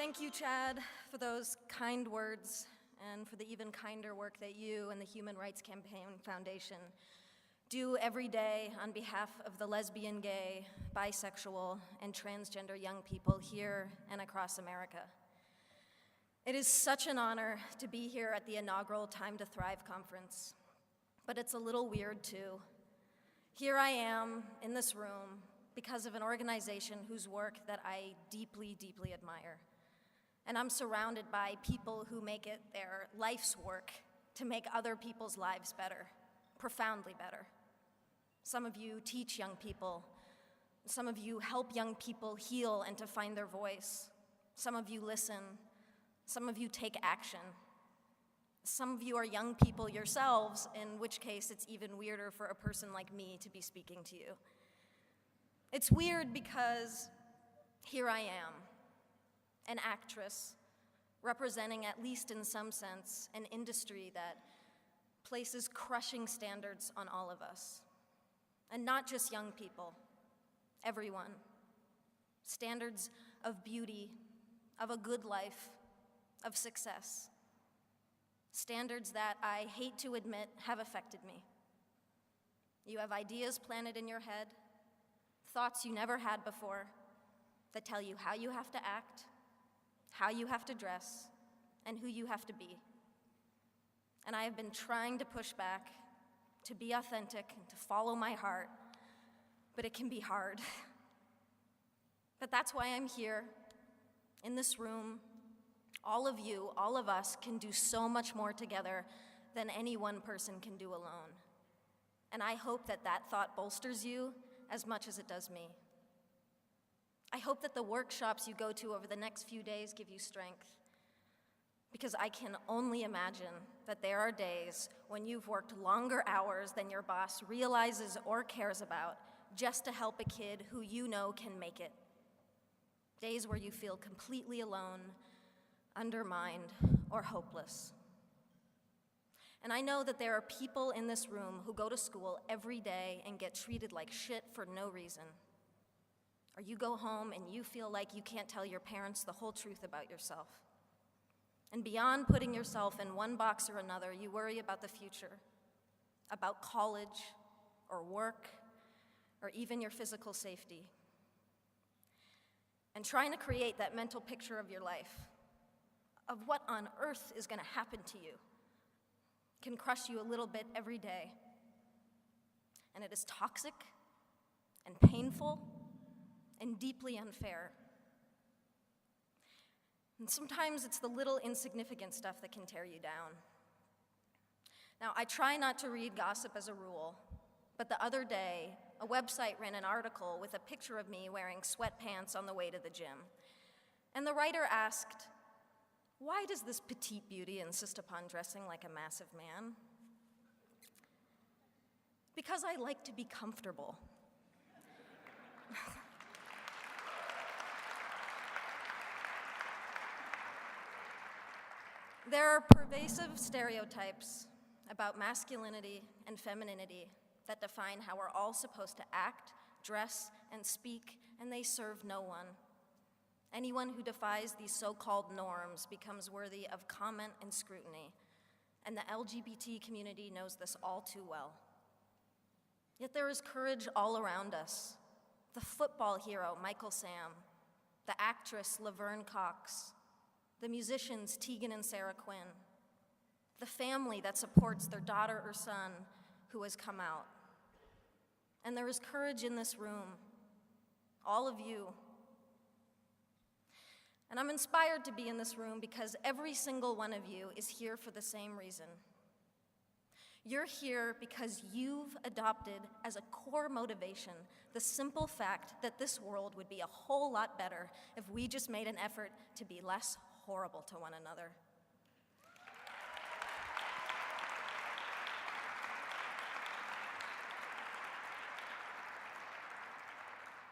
Thank you, Chad, for those kind words and for the even kinder work that you and the Human Rights Campaign Foundation do every day on behalf of the lesbian, gay, bisexual, and transgender young people here and across America. It is such an honor to be here at the inaugural Time to Thrive conference, but it's a little weird too. Here I am in this room because of an organization whose work that I deeply, deeply admire. And I'm surrounded by people who make it their life's work to make other people's lives better, profoundly better. Some of you teach young people. Some of you help young people heal and to find their voice. Some of you listen. Some of you take action. Some of you are young people yourselves, in which case it's even weirder for a person like me to be speaking to you. It's weird because here I am, an actress representing, at least in some sense, an industry that places crushing standards on all of us. And not just young people, everyone. Standards of beauty, of a good life, of success. Standards that I hate to admit have affected me. You have ideas planted in your head, thoughts you never had before, that tell you how you have to act, how you have to dress, and who you have to be. And I have been trying to push back, to be authentic, and to follow my heart, but it can be hard. But that's why I'm here, in this room. All of you, all of us, can do so much more together than any one person can do alone. And I hope that that thought bolsters you as much as it does me. I hope that the workshops you go to over the next few days give you strength, because I can only imagine that there are days when you've worked longer hours than your boss realizes or cares about just to help a kid who you know can make it. Days where you feel completely alone, undermined, or hopeless. And I know that there are people in this room who go to school every day and get treated like shit for no reason. Or you go home and you feel like you can't tell your parents the whole truth about yourself. And beyond putting yourself in one box or another, you worry about the future, about college, or work, or even your physical safety. And trying to create that mental picture of your life, of what on earth is going to happen to you, can crush you a little bit every day. And it is toxic and painful and deeply unfair. And sometimes it's the little insignificant stuff that can tear you down. Now, I try not to read gossip as a rule, but the other day, a website ran an article with a picture of me wearing sweatpants on the way to the gym. And the writer asked, "Why does this petite beauty insist upon dressing like a massive man?" "Because I like to be comfortable." There are pervasive stereotypes about masculinity and femininity that define how we're all supposed to act, dress, and speak, and they serve no one. Anyone who defies these so-called norms becomes worthy of comment and scrutiny, and the LGBT community knows this all too well. Yet there is courage all around us. The football hero, Michael Sam, the actress, Laverne Cox, the musicians, Tegan and Sarah Quinn, the family that supports their daughter or son who has come out. And there is courage in this room, all of you. And I'm inspired to be in this room because every single one of you is here for the same reason. You're here because you've adopted as a core motivation the simple fact that this world would be a whole lot better if we just made an effort to be less horrible to one another.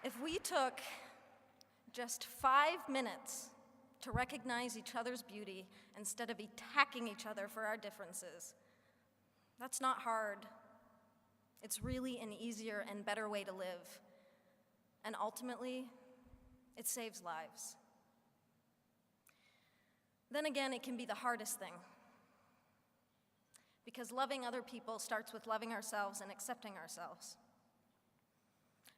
If we took just 5 minutes to recognize each other's beauty instead of attacking each other for our differences, that's not hard. It's really an easier and better way to live. And ultimately, it saves lives. Then again, it can be the hardest thing, because loving other people starts with loving ourselves and accepting ourselves.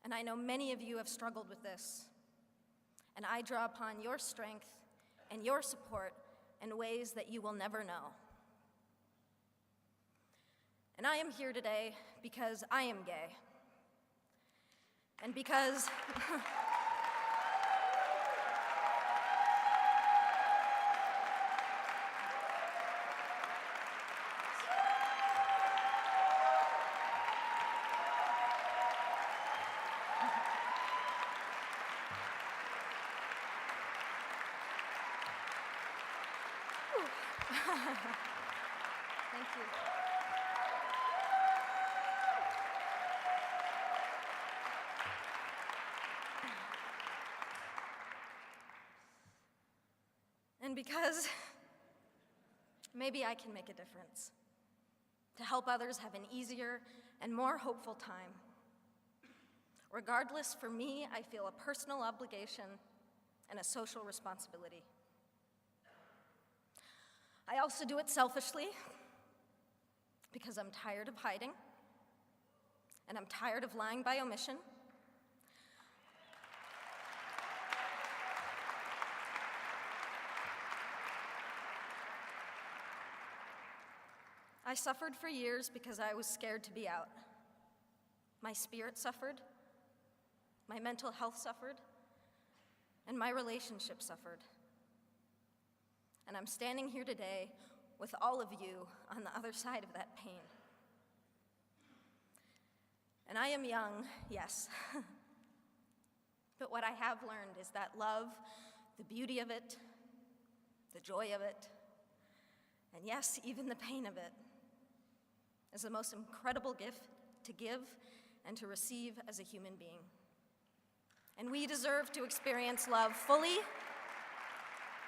And I know many of you have struggled with this, and I draw upon your strength and your support in ways that you will never know. And I am here today because I am gay. And because thank you. And because maybe I can make a difference to help others have an easier and more hopeful time. Regardless, for me, I feel a personal obligation and a social responsibility. I also do it selfishly because I'm tired of hiding, and I'm tired of lying by omission. I suffered for years because I was scared to be out. My spirit suffered, my mental health suffered, and my relationship suffered. And I'm standing here today with all of you on the other side of that pain. And I am young, yes. But what I have learned is that love, the beauty of it, the joy of it, and yes, even the pain of it, is the most incredible gift to give and to receive as a human being. And we deserve to experience love fully,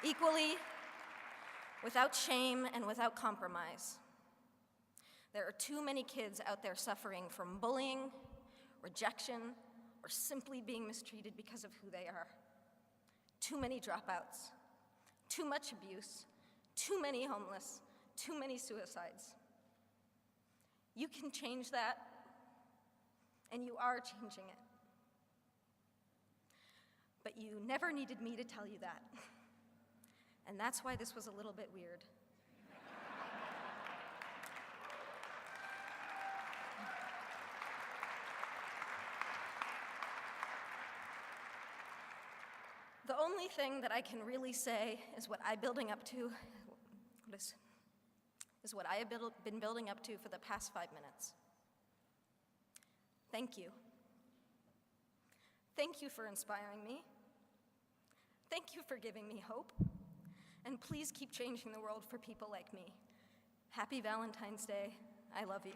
equally, without shame and without compromise. There are too many kids out there suffering from bullying, rejection, or simply being mistreated because of who they are. Too many dropouts, too much abuse, too many homeless, too many suicides. You can change that, and you are changing it. But you never needed me to tell you that. And that's why this was a little bit weird. The only thing that I can really say is what I'm building up to, is what I have been building up to for the past 5 minutes. Thank you. Thank you for inspiring me. Thank you for giving me hope. And please keep changing the world for people like me. Happy Valentine's Day. I love you.